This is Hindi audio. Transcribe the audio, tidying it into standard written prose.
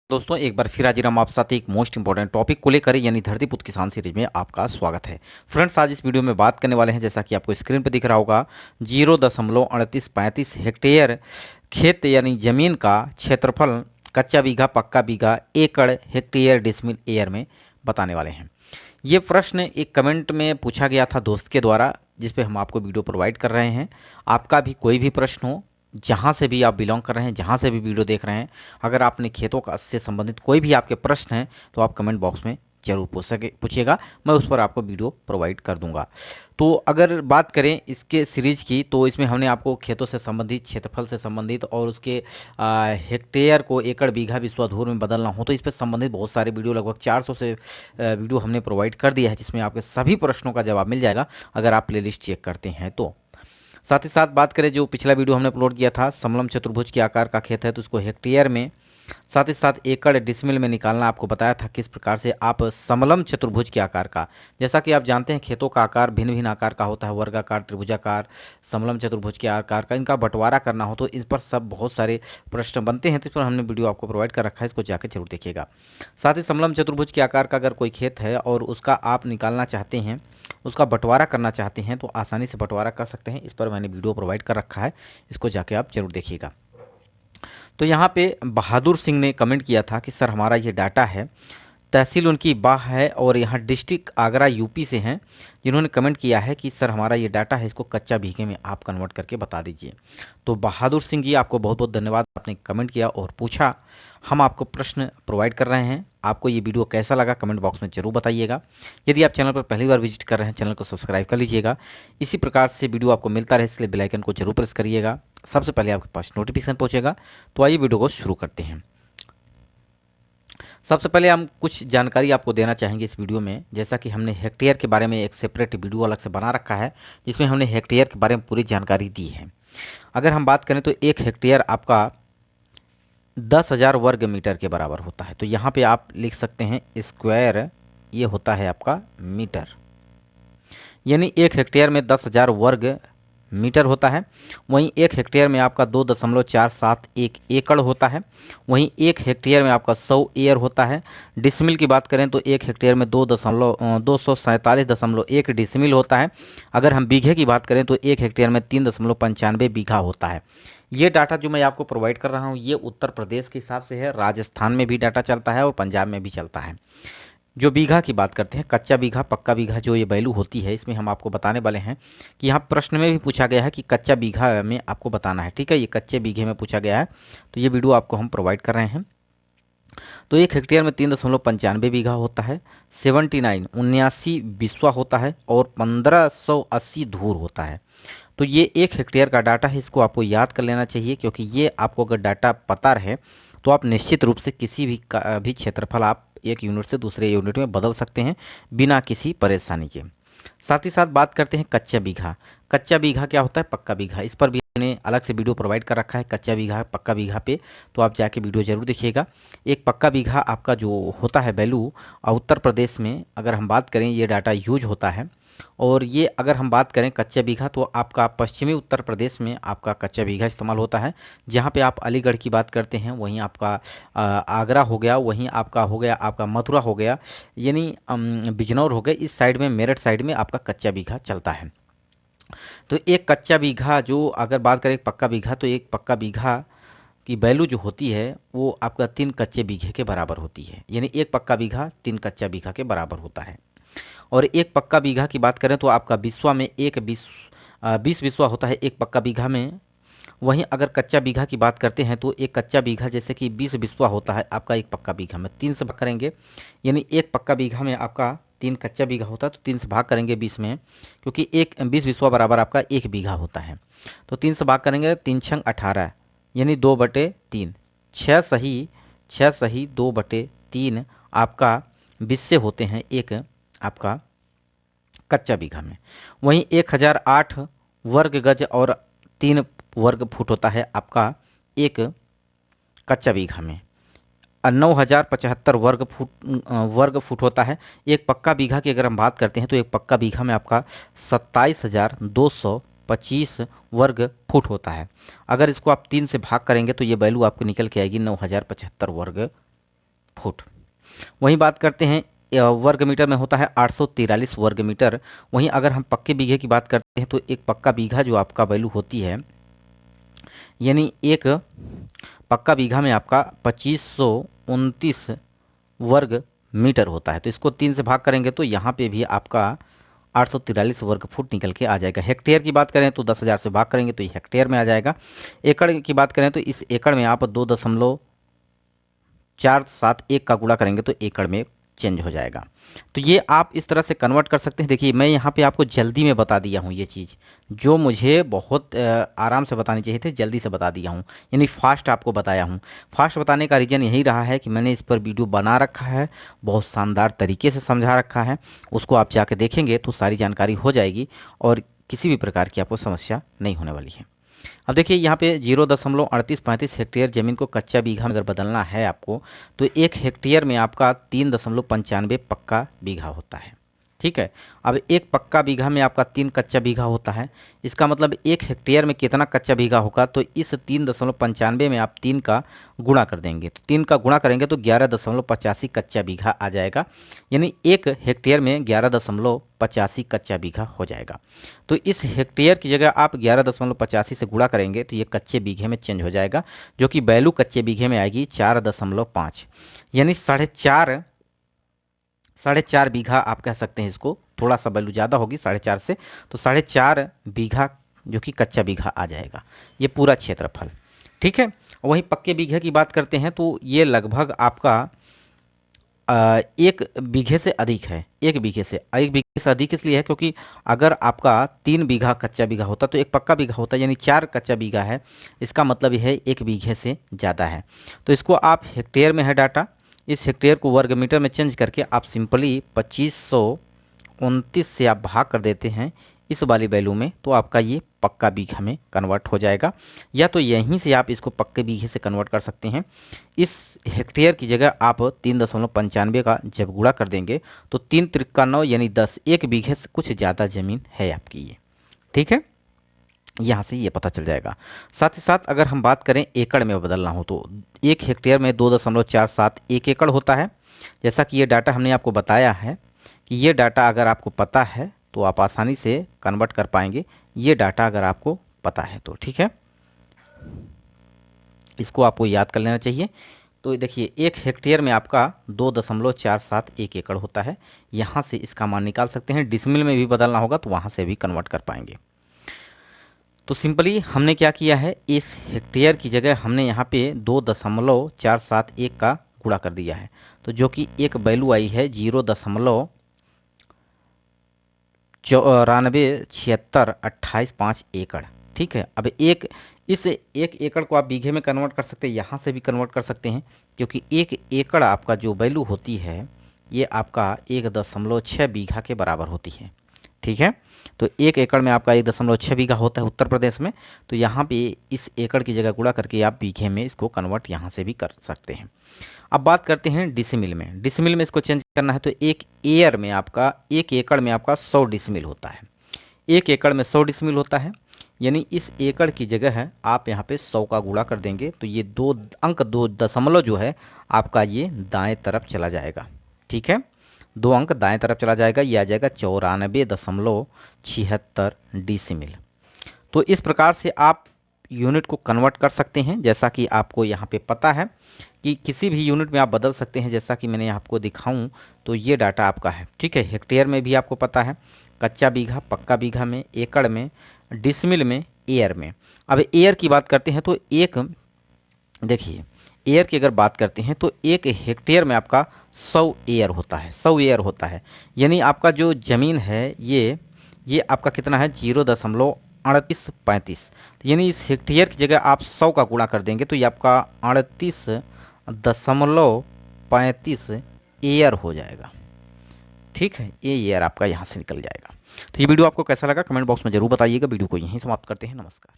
दोस्तों एक बार फिर हाजिर हम आप साथ एक मोस्ट इंपॉर्टेंट टॉपिक को लेकर यानी धरतीपुत्र किसान सीरीज में आपका स्वागत है। फ्रेंड्स आज इस वीडियो में बात करने वाले हैं, जैसा कि आपको स्क्रीन पर दिख रहा होगा, 0.3835 हेक्टेयर खेत यानी जमीन का क्षेत्रफल कच्चा बीघा, पक्का बीघा, एकड़, हेक्टेयर, डिसमिल, एयर में बताने वाले हैं। ये प्रश्न एक कमेंट में पूछा गया था दोस्त के द्वारा, जिस पे हम आपको वीडियो प्रोवाइड कर रहे हैं। आपका भी कोई भी प्रश्न हो, जहाँ से भी आप बिलोंग कर रहे हैं, जहाँ से भी वीडियो देख रहे हैं, अगर आपने खेतों का से संबंधित कोई भी आपके प्रश्न हैं तो आप कमेंट बॉक्स में जरूर पूछिएगा, मैं उस पर आपको वीडियो प्रोवाइड कर दूंगा। तो अगर बात करें इसके सीरीज की, तो इसमें हमने आपको खेतों से संबंधित, क्षेत्रफल से संबंधित और उसके हेक्टेयर को एकड़, बीघा, विश्वाधूर में बदलना हो तो इस पर संबंधित बहुत सारे वीडियो, लगभग 400 से वीडियो हमने प्रोवाइड कर दिया है, जिसमें आपके सभी प्रश्नों का जवाब मिल जाएगा अगर आप प्लेलिस्ट चेक करते हैं तो। साथ ही साथ बात करें, जो पिछला वीडियो हमने अपलोड किया था, समलम चतुर्भुज के आकार का खेत है तो उसको हेक्टेयर में, साथ ही साथ एकड़, डिसमिल में निकालना आपको बताया था किस प्रकार से आप समलम चतुर्भुज के आकार का, जैसा कि आप जानते हैं खेतों का आकार भिन्न भिन्न आकार का होता है, वर्गाकार, त्रिभुजाकार, समलम चतुर्भुज के आकार का, इनका बंटवारा करना हो तो इस पर सब बहुत सारे प्रश्न बनते हैं, तो इस पर हमने वीडियो आपको प्रोवाइड कर रखा है, इसको जाकर जरूर देखिएगा। साथ ही समलम चतुर्भुज के आकार का अगर कोई खेत है और उसका आप निकालना चाहते हैं, उसका बंटवारा करना चाहते हैं तो आसानी से बंटवारा कर सकते हैं, इस पर मैंने वीडियो प्रोवाइड कर रखा है, इसको जाके आप जरूर देखिएगा। तो यहाँ पे बहादुर सिंह ने कमेंट किया था कि सर हमारा ये डाटा है, तहसील उनकी बाह है और यहाँ डिस्ट्रिक्ट आगरा यूपी से हैं, जिन्होंने कमेंट किया है कि सर हमारा ये डाटा है, इसको कच्चा बीघे में आप कन्वर्ट करके बता दीजिए। तो बहादुर सिंह जी, आपको बहुत बहुत धन्यवाद, आपने कमेंट किया और पूछा, हम आपको प्रश्न प्रोवाइड कर रहे हैं। आपको ये वीडियो कैसा लगा कमेंट बॉक्स में जरूर बताइएगा। यदि आप चैनल पर पहली बार विजिट कर रहे हैं, चैनल को सब्सक्राइब कर लीजिएगा। इसी प्रकार से वीडियो आपको मिलता रहे, इसलिए बेल आइकन को जरूर प्रेस करिएगा, सबसे पहले आपके पास नोटिफिकेशन पहुंचेगा। तो आइए वीडियो को शुरू करते हैं। सबसे पहले हम कुछ जानकारी आपको देना चाहेंगे इस वीडियो में, जैसा कि हमने हेक्टेयर के बारे में एक सेपरेट वीडियो अलग से बना रखा है, जिसमें हमने हेक्टेयर के बारे में पूरी जानकारी दी है। अगर हम बात करें तो एक हेक्टेयर आपका 10,000 वर्ग मीटर के बराबर होता है। तो यहाँ पे आप लिख सकते हैं स्क्वायर, ये होता है आपका मीटर, यानी एक हेक्टेयर में 10,000 वर्ग मीटर होता है। वहीं एक हेक्टेयर में आपका 2.471 एकड़ होता है। वहीं एक हेक्टेयर में आपका 100 एयर होता है। डिसमिल की बात करें तो एक हेक्टेयर में 247.1 डिसमिल होता है। अगर हम बीघे की बात करें तो एक हेक्टेयर में 3.95 बीघा होता है। ये डाटा जो मैं आपको प्रोवाइड कर रहा हूँ, ये उत्तर प्रदेश के हिसाब से है, राजस्थान में भी डाटा चलता है और पंजाब में भी चलता है। जो बीघा की बात करते हैं, कच्चा बीघा, पक्का बीघा, जो ये वैल्यू होती है, इसमें हम आपको बताने वाले हैं कि यहाँ प्रश्न में भी पूछा गया है कि कच्चा बीघा में आपको बताना है। ठीक है, ये कच्चे बीघे में पूछा गया है, तो ये वीडियो आपको हम प्रोवाइड कर रहे हैं। तो एक हेक्टेयर में 3.95 बीघा होता है, 79 बिस्वा होता है और 1580 धूर होता है। तो ये एक हेक्टेयर का डाटा है, इसको आपको याद कर लेना चाहिए, क्योंकि ये आपको अगर डाटा पता रहे तो आप निश्चित रूप से किसी भी क्षेत्रफल आप एक यूनिट से दूसरे यूनिट में बदल सकते हैं बिना किसी परेशानी के। साथ ही साथ बात करते हैं कच्चा बीघा। कच्चा बीघा क्या होता है, पक्का बीघा, इस पर भी मैंने अलग से वीडियो प्रोवाइड कर रखा है कच्चा बीघा, पक्का बीघा पे, तो आप जाके वीडियो जरूर देखिएगा। एक पक्का बीघा आपका जो होता है वैल्यू, उत्तर प्रदेश में अगर हम बात करें ये डाटा यूज होता है। और ये अगर हम बात करें कच्चा बीघा, तो आपका पश्चिमी उत्तर प्रदेश में आपका कच्चा बीघा इस्तेमाल होता है। जहाँ पे आप अलीगढ़ की बात करते हैं, वहीं आपका आगरा हो गया, वहीं आपका हो गया, आपका मथुरा हो गया, यानी बिजनौर हो गया, इस साइड में, मेरठ साइड में आपका कच्चा बीघा चलता है। तो एक कच्चा बीघा, जो अगर बात करें पक्का बीघा, तो एक पक्का बीघा की वैल्यू जो होती है वो आपका 3 कच्चे बीघे के बराबर होती है, यानी एक पक्का बीघा 3 कच्चा बीघा के बराबर होता है। और एक पक्का बीघा की बात करें तो आपका बिस्वा में 20 बिस्वा होता है एक पक्का बीघा में। वहीं अगर कच्चा बीघा की बात करते हैं तो एक कच्चा बीघा जैसे कि 20 बिस्वा होता है आपका एक पक्का बीघा में, 3 से भाग करेंगे, यानी एक पक्का बीघा में आपका 3 कच्चा बीघा होता है, तो 3 से भाग करेंगे 20 में, क्योंकि एक 20 बिस्वा बराबर आपका 1 बीघा होता है। तो 3 से भाग करेंगे, 3 छंग 18, यानी 2/3, 6 सही 2/3 आपका बिस्से होते हैं एक आपका कच्चा बीघा में। वहीं 1008 वर्ग गज और 3 वर्ग फुट होता है आपका एक कच्चा बीघा में। 9075 वर्ग फुट होता है एक पक्का बीघा की। अगर हम बात करते हैं तो एक पक्का बीघा में आपका 27,225 वर्ग फुट होता है। अगर इसको आप 3 से भाग करेंगे तो ये वैल्यू आपको निकल के आएगी 9075 वर्ग फुट। वहीं बात करते हैं वर्ग मीटर में होता है 843 वर्ग मीटर। वहीं अगर हम पक्के बीघे की बात करते हैं तो एक पक्का बीघा जो आपका वैल्यू होती है, यानी एक पक्का बीघा में आपका 2529 वर्ग मीटर होता है। तो इसको 3 से भाग करेंगे तो यहाँ पे भी आपका 843 वर्ग फुट निकल के आ जाएगा। हेक्टेयर की बात करें तो 10,000 से भाग करेंगे तो ये हेक्टेयर में आ जाएगा। एकड़ की बात करें तो इस एकड़ में आप 2.471 का गुणा करेंगे तो एकड़ में चेंज हो जाएगा। तो ये आप इस तरह से कन्वर्ट कर सकते हैं। देखिए मैं यहाँ पे आपको जल्दी में बता दिया हूँ, ये चीज़ जो मुझे बहुत आराम से बतानी चाहिए थे जल्दी से बता दिया हूँ, यानी फास्ट आपको बताया हूँ। फास्ट बताने का रीज़न यही रहा है कि मैंने इस पर वीडियो बना रखा है, बहुत शानदार तरीके से समझा रखा है। उसको आप जाके देखेंगे तो सारी जानकारी हो जाएगी और किसी भी प्रकार की आपको समस्या नहीं होने वाली है। अब देखिए यहाँ पे 0.3835 हेक्टेयर ज़मीन को कच्चा बीघा में अगर बदलना है आपको, तो एक हेक्टेयर में आपका 3.95 पक्का बीघा होता है। ठीक है, अब एक पक्का बीघा में आपका 3 कच्चा बीघा होता है। इसका मतलब एक हेक्टेयर में कितना कच्चा बीघा होगा, तो इस 3.95 में आप 3 का गुणा कर देंगे, तो 3 का गुणा करेंगे तो 11.85 कच्चा बीघा आ जाएगा। यानी एक हेक्टेयर में 11.85 कच्चा बीघा हो जाएगा। तो इस हेक्टेयर की जगह आप 11.85 से गुणा करेंगे तो ये कच्चे बीघे में चेंज हो जाएगा, जो कि वैल्यू कच्चे बीघे में आएगी 4.5, यानी साढ़े चार बीघा आप कह सकते हैं इसको, थोड़ा सा वैल्यू ज़्यादा होगी 4.5 से, तो 4.5 बीघा जो कि कच्चा बीघा आ जाएगा, ये पूरा क्षेत्रफल। ठीक है, वहीं पक्के बीघे की बात करते हैं तो ये लगभग आपका 1 बीघे से अधिक है। 1 बीघे से अधिक इसलिए है क्योंकि अगर आपका 3 बीघा कच्चा बीघा होता तो एक पक्का बीघा होता, यानी 4 कच्चा बीघा है, इसका मतलब यह है 1 बीघे से ज़्यादा है। तो इसको आप हेक्टेयर में है डाटा, इस हेक्टेयर को वर्ग मीटर में चेंज करके आप सिंपली 2529 से आप भाग कर देते हैं इस वाली वैल्यू में, तो आपका ये पक्का बीघा में कन्वर्ट हो जाएगा। या तो यहीं से आप इसको पक्के बीघे से कन्वर्ट कर सकते हैं। इस हेक्टेयर की जगह आप 3.95 का जब गुणा कर देंगे तो 3 त्रिका 9 यानी 10, 1 बीघे से कुछ ज़्यादा ज़मीन है आपकी ये। ठीक है, यहाँ से ये पता चल जाएगा। साथ ही साथ अगर हम बात करें एकड़ में बदलना हो तो 1 हेक्टेयर में 2.471 एकड़ होता है। जैसा कि ये डाटा हमने आपको बताया है कि ये डाटा अगर आपको पता है तो आप आसानी से कन्वर्ट कर पाएंगे, ये डाटा अगर आपको पता है तो। ठीक है, इसको आपको याद कर लेना चाहिए। तो देखिए 1 हेक्टेयर में आपका 2.471 एकड़ होता है। यहाँ से इसका मान निकाल सकते हैं। डिसमिल में भी बदलना होगा तो वहाँ से भी कन्वर्ट कर पाएंगे। तो सिंपली हमने क्या किया है, इस हेक्टेयर की जगह हमने यहाँ पे 2.471 का गुणा कर दिया है, तो जो कि एक वैल्यू आई है 0.947628 एकड़। ठीक है, अब इस 1 एकड़ को आप बीघे में कन्वर्ट कर सकते हैं, यहाँ से भी कन्वर्ट कर सकते हैं, क्योंकि 1 एकड़ आपका जो वैल्यू होती है ये आपका 1.6 बीघा के बराबर होती है। ठीक है, तो 1 एकड़ में आपका 1.6 बीघा होता है उत्तर प्रदेश में, तो यहाँ पे इस एकड़ की जगह गुणा करके आप बीघे में इसको कन्वर्ट यहाँ से भी कर सकते हैं। अब बात करते हैं डिसमिल में। डिसमिल में इसको चेंज करना है तो 1 एयर में आपका 1 एकड़ में आपका 100 डिसमिल होता है। 1 एकड़ में 100 डिसमिल होता है, यानी इस एकड़ की जगह है आप यहाँ पे 100 का गुणा कर देंगे तो ये 2 दशमलव जो है आपका ये दाएं तरफ चला जाएगा। ठीक है, 2 अंक दाएं तरफ चला जाएगा, ये आ जाएगा 94.76 डिसमिल। तो इस प्रकार से आप यूनिट को कन्वर्ट कर सकते हैं, जैसा कि आपको यहाँ पे पता है कि किसी भी यूनिट में आप बदल सकते हैं। जैसा कि मैंने आपको दिखाऊं तो ये डाटा आपका है। ठीक है, हेक्टेयर में भी आपको पता है, कच्चा बीघा, पक्का बीघा में, एकड़ में, डिसमिल में, एयर में। अब एयर की बात करते हैं तो देखिए एयर की अगर बात करते हैं तो 1 हेक्टेयर में आपका 100 एयर होता है। 100 एयर होता है, यानी आपका जो ज़मीन है ये आपका कितना है 0.3835, यानी इस हेक्टेयर की जगह आप 100 का गुणा कर देंगे तो ये आपका 38.35 एयर हो जाएगा। ठीक है, ये एयर आपका यहाँ से निकल जाएगा। तो ये वीडियो आपको कैसा लगा कमेंट बॉक्स में जरूर बताइएगा। वीडियो को यहीं समाप्त करते हैं। नमस्कार।